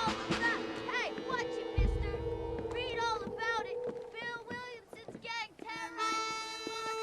Hey, watch it, mister. Read all about it. Bill Williamson's gang terrorizing Boston.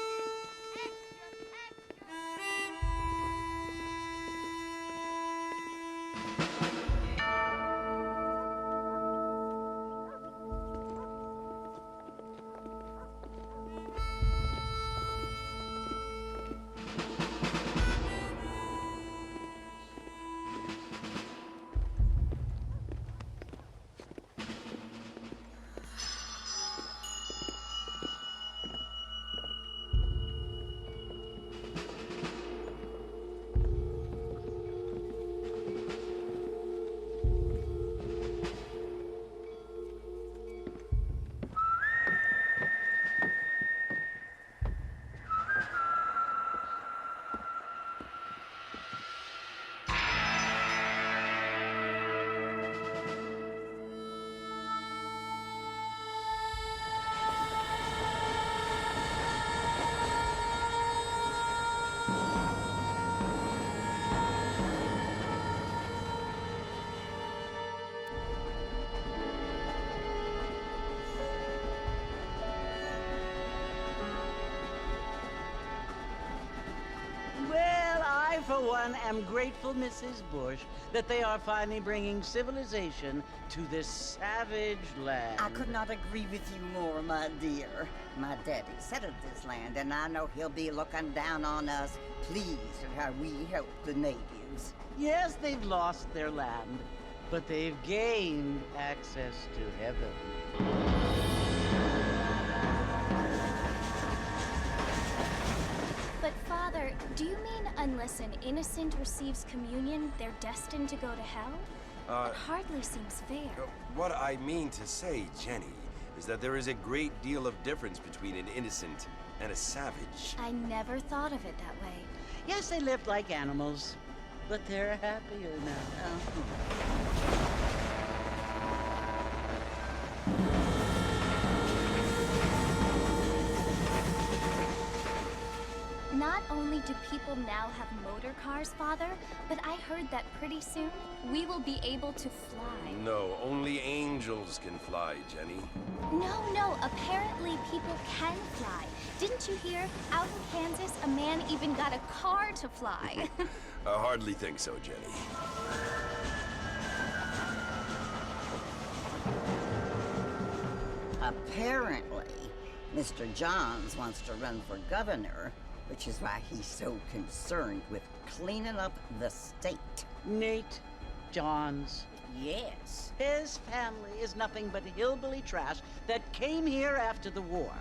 Well, I, for one, am grateful, Mrs. Bush, that they are finally bringing civilization to this savage land. I could not agree with you more, my dear. My daddy settled this land, and I know he'll be looking down on us, pleased at how we help the natives. Yes, they've lost their land, but they've gained access to heaven. But, Father, do you mean unless an innocent receives communion, they're destined to go to hell? That hardly seems fair. What I mean to say, Jenny, is that there is a great deal of difference between an innocent and a savage. I never thought of it that way. Yes, they lived like animals, but they're happier now. Not only do people now have motor cars, Father, but I heard that pretty soon we will be able to fly. No, only angels can fly, Jenny. No, apparently people can fly. Didn't you hear? Out in Kansas, a man even got a car to fly. I hardly think so, Jenny. Apparently, Mr. Johns wants to run for governor, which is why he's so concerned with cleaning up the state. Nate Johns. Yes. His family is nothing but hillbilly trash that came here after the war.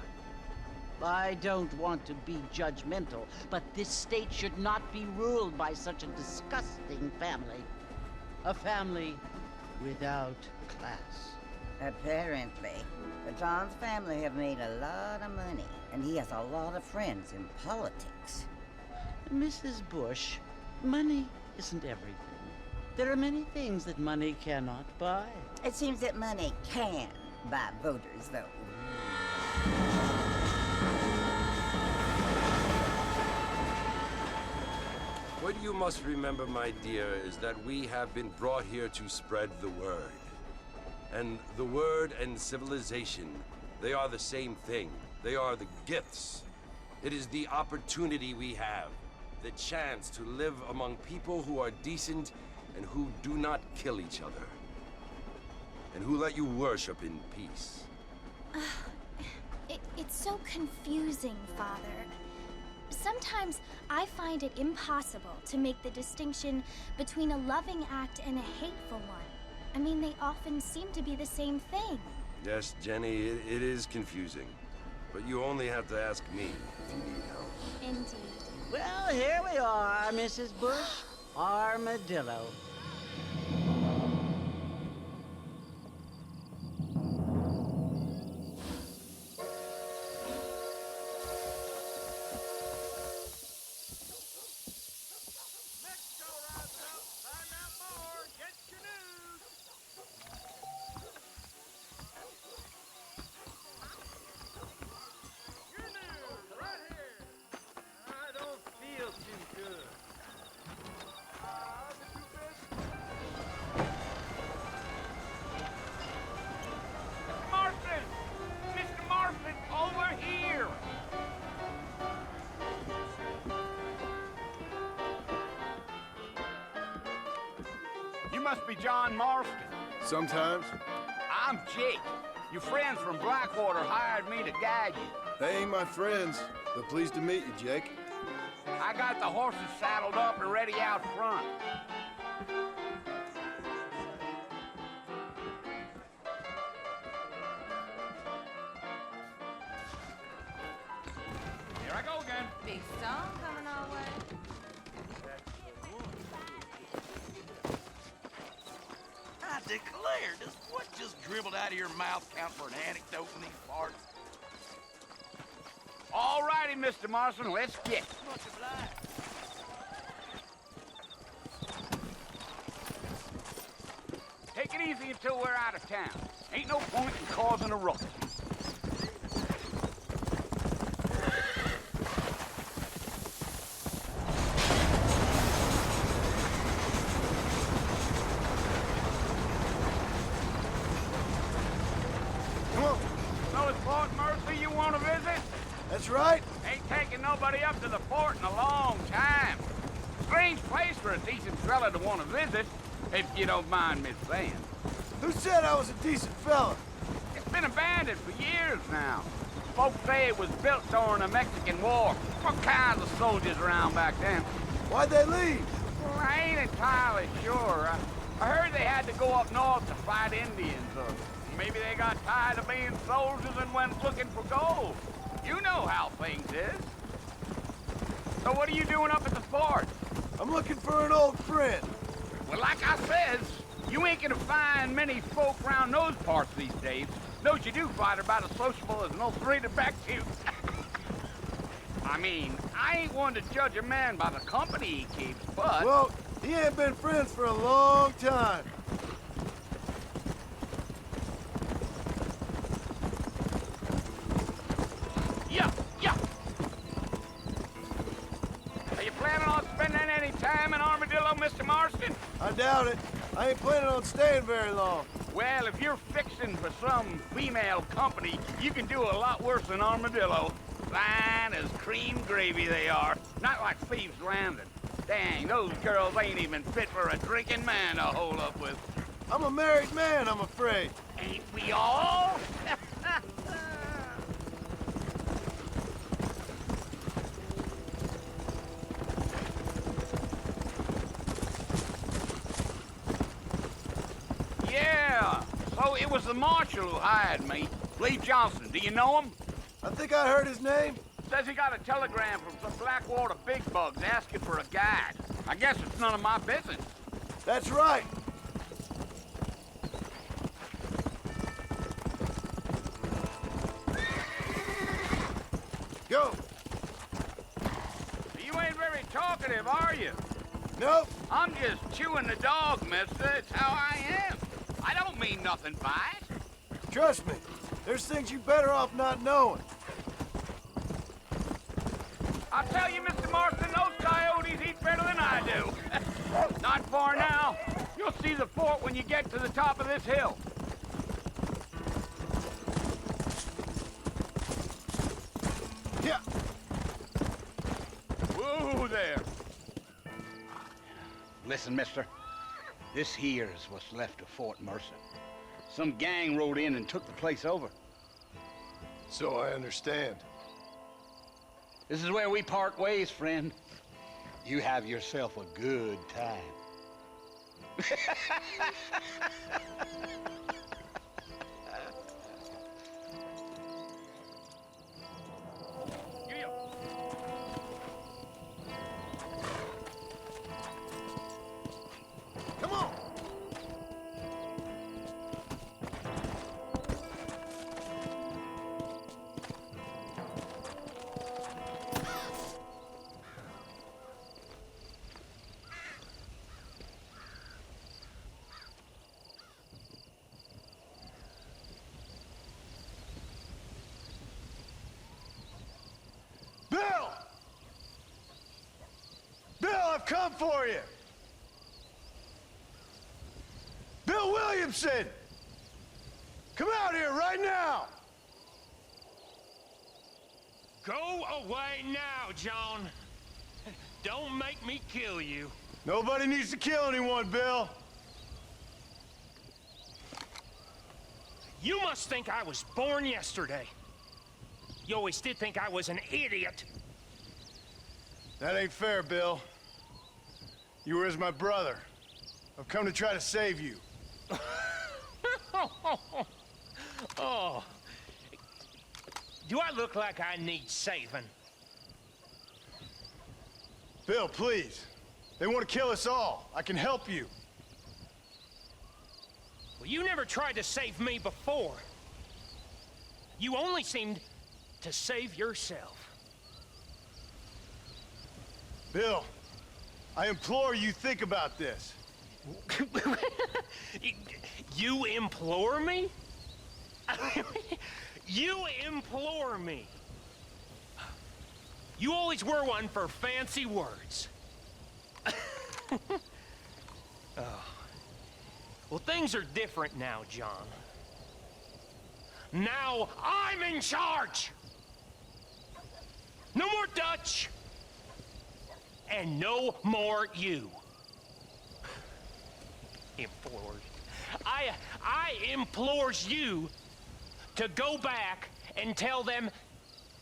I don't want to be judgmental, but this state should not be ruled by such a disgusting family. A family without class. Apparently. The Johns family have made a lot of money, and he has a lot of friends in politics. Mrs. Bush, money isn't everything. There are many things that money cannot buy. It seems that money can buy voters, though. What you must remember, my dear, is that we have been brought here to spread the word. And the word and civilization, they are the same thing. They are the gifts. It is the opportunity we have, the chance to live among people who are decent and who do not kill each other, and who let you worship in peace. It's so confusing, Father. Sometimes I find it impossible to make the distinction between a loving act and a hateful one. I mean, they often seem to be the same thing. Yes, Jenny, it is confusing. But you only have to ask me if you need help. Indeed. Well, here we are, Mrs. Bush. Armadillo. John Marston? Sometimes. I'm Jake. Your friends from Blackwater hired me to guide you. They ain't my friends, but pleased to meet you, Jake. I got the horses saddled up and ready out front. Here I go again. Big storm coming our way. I declare, does what just dribbled out of your mouth count for an anecdote in these parts? All righty, Mr. Marston, let's get. Much obliged. Take it easy until we're out of town. Ain't no point in causing a ruckus. Come on. So it's Fort Mercy you want to visit? That's right. Ain't taking nobody up to the fort in a long time. Strange place for a decent fella to want to visit, if you don't mind me saying. Who said I was a decent fella? It's been abandoned for years now. Folks say it was built during the Mexican War. What kinds of soldiers around back then? Why'd they leave? Well, I ain't entirely sure. I heard they had to go up north to fight Indians, or maybe they got tired of being soldiers and went looking for gold. You know how things is. So what are you doing up at the fort? I'm looking for an old friend. Well, like I says, you ain't gonna find many folk around those parts these days. Those you do find are about as sociable as an old three-to-back tooth. I mean, I ain't one to judge a man by the company he keeps, but... Well, he ain't been friends for a long time. Yeah. Are you planning on spending any time in Armadillo, Mr. Marston? I doubt it. I ain't planning on staying very long. Well, if you're fixing for some female company, you can do a lot worse than Armadillo. Fine as cream gravy they are. Not like Thieves' Landing. Dang, those girls ain't even fit for a drinking man to hole up with. I'm a married man, I'm afraid. Ain't we all? Yeah, so it was the marshal who hired me. Lee Johnson, do you know him? I think I heard his name. Says he got a telegram from some Blackwater big bugs asking for a guide. I guess it's none of my business. That's right. Go. You ain't very talkative, are you? Nope. I'm just chewing the dog, mister. It's how I am. I don't mean nothing by it. Trust me. There's things you better off not knowing. I'll tell you, Mr. Marston, those coyotes eat better than I do. Not far now. You'll see the fort when you get to the top of this hill. Yeah. Whoa there. Listen, mister. This here is what's left of Fort Mercer. Some gang rode in and took the place over. So I understand. This is where we part ways, friend. You have yourself a good time. Come on. Bill! Bill, I've come for you! Bill Williamson! Come out here right now! Go away now, John. Don't make me kill you. Nobody needs to kill anyone, Bill. You must think I was born yesterday. You always did think I was an idiot. That ain't fair, Bill. You were as my brother. I've come to try to save you. Oh. Do I look like I need saving? Bill, please. They want to kill us all. I can help you. Well, you never tried to save me before. You only seemed to save yourself. Bill, I implore you think about this. You implore me? You implore me. You always were one for fancy words. Oh. Well, things are different now, John. Now I'm in charge! No more Dutch! And no more you. Implores. I implores you to go back and tell them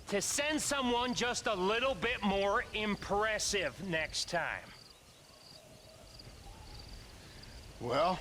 to send someone just a little bit more impressive next time. Well,